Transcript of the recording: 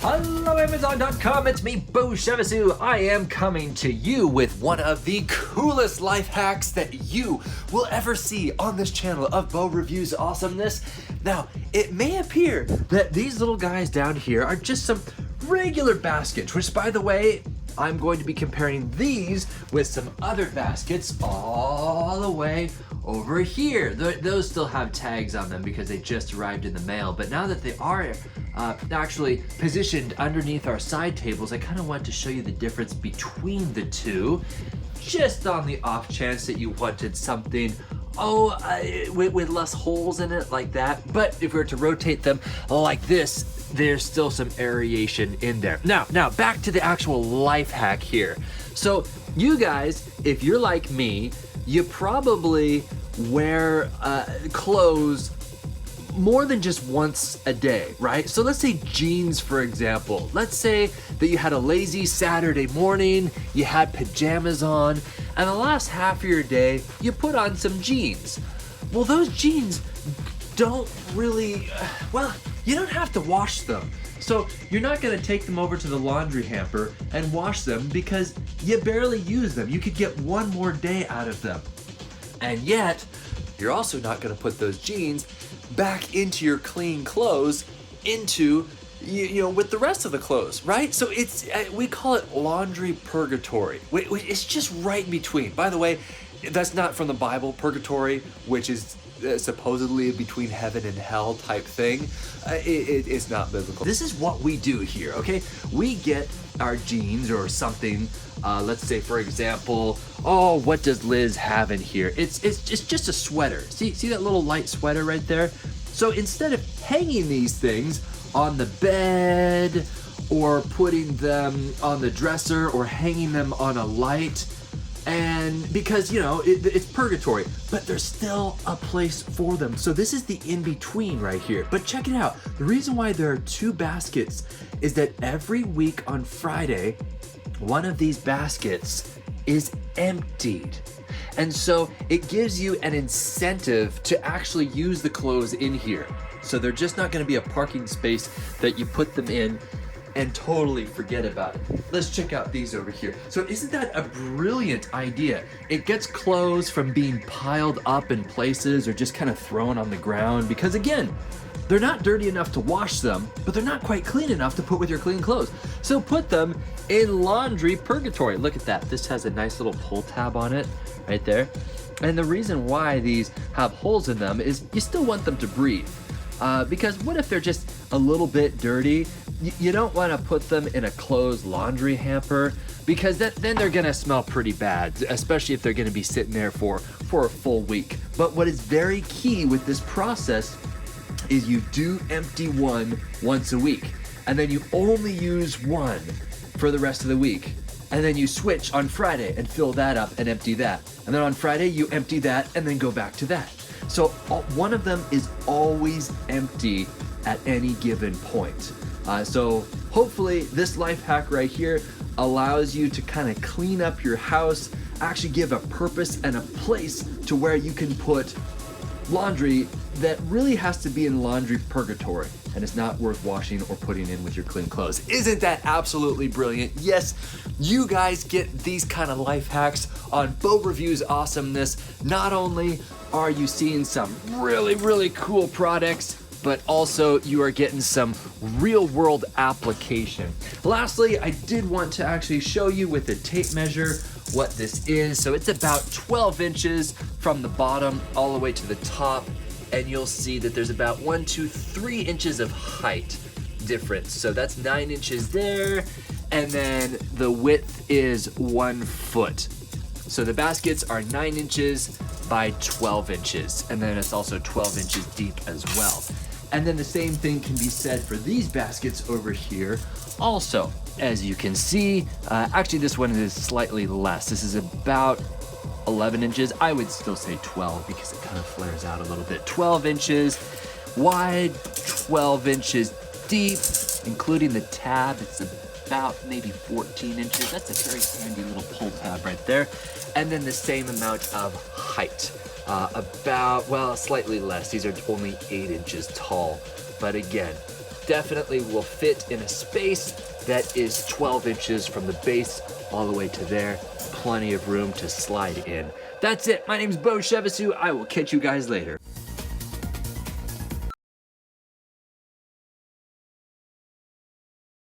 Hello Amazon.com, it's me, Beau. I am coming to you with one of the coolest life hacks that you will ever see on this channel of Beau Reviews Awesomeness. Now, it may appear that these little guys down here are just some regular baskets, which by the way, I'm going to be comparing these with some other baskets all the way over here. Those still have tags on them because they just arrived in the mail, but now that they are actually positioned underneath our side tables, I kind of want to show you the difference between the two, just on the off chance that you wanted something with less holes in it like that. But if we were to rotate them like this, there's still some aeration in there. Now back to the actual life hack here. So you guys, if you're like me, you probably wear clothes more than just once a day, right? So let's say jeans, for example. Let's say that you had a lazy Saturday morning, you had pajamas on, and the last half of your day, you put on some jeans. Well, those jeans don't really, you don't have to wash them. So you're not gonna take them over to the laundry hamper and wash them because you barely use them. You could get one more day out of them. And yet, you're also not gonna put those jeans back into your clean clothes you know, with the rest of the clothes, right? So we call it laundry purgatory. It's just right in between. By the way, that's not from the Bible, purgatory, which is supposedly between heaven and hell type thing. It's not biblical. This is what we do here, okay? We get our jeans or something, let's say for example, what does Liz have in here? It's just a sweater. See that little light sweater right there? So instead of hanging these things on the bed or putting them on the dresser or hanging them on a light, and because, you know, it's purgatory, but there's still a place for them. So this is the in-between right here. But check it out. The reason why there are two baskets is that every week on Friday, one of these baskets is emptied. And so it gives you an incentive to actually use the clothes in here. So they're just not gonna be a parking space that you put them in and totally forget about it. Let's check out these over here. So isn't that a brilliant idea? It gets clothes from being piled up in places or just kind of thrown on the ground because again, they're not dirty enough to wash them, but they're not quite clean enough to put with your clean clothes. So put them in laundry purgatory. Look at that. This has a nice little pull tab on it right there. And the reason why these have holes in them is you still want them to breathe. Because what if they're just a little bit dirty? You don't want to put them in a closed laundry hamper because then they're gonna smell pretty bad, especially if they're gonna be sitting there for a full week. But what is very key with this process is you do empty one once a week, and then you only use one for the rest of the week. And then you switch on Friday and fill that up and empty that. And then on Friday, you empty that and then go back to that. So one of them is always empty at any given point. So hopefully this life hack right here allows you to kind of clean up your house, actually give a purpose and a place to where you can put laundry that really has to be in laundry purgatory and it's not worth washing or putting in with your clean clothes. Isn't that absolutely brilliant? Yes, you guys get these kind of life hacks on Beau Reviews Awesomeness. Not only are you seeing some really, really cool products, but also you are getting some real world application. Lastly, I did want to actually show you with a tape measure what this is. So it's about 12 inches from the bottom all the way to the top. And you'll see that there's about 1, 2, 3 inches of height difference. So that's 9 inches there. And then the width is 1 foot. So the baskets are 9 inches by 12 inches. And then it's also 12 inches deep as well. And then the same thing can be said for these baskets over here. Also, as you can see, actually this one is slightly less. This is about 11 inches. I would still say 12 because it kind of flares out a little bit. 12 inches wide, 12 inches deep, including the tab. It's about maybe 14 inches. That's a very handy little pull tab right there. And then the same amount of height. Slightly less. These are only 8 inches tall. But again, definitely will fit in a space that is 12 inches from the base all the way to there. Plenty of room to slide in. That's it. My name's Beau. I will catch you guys later.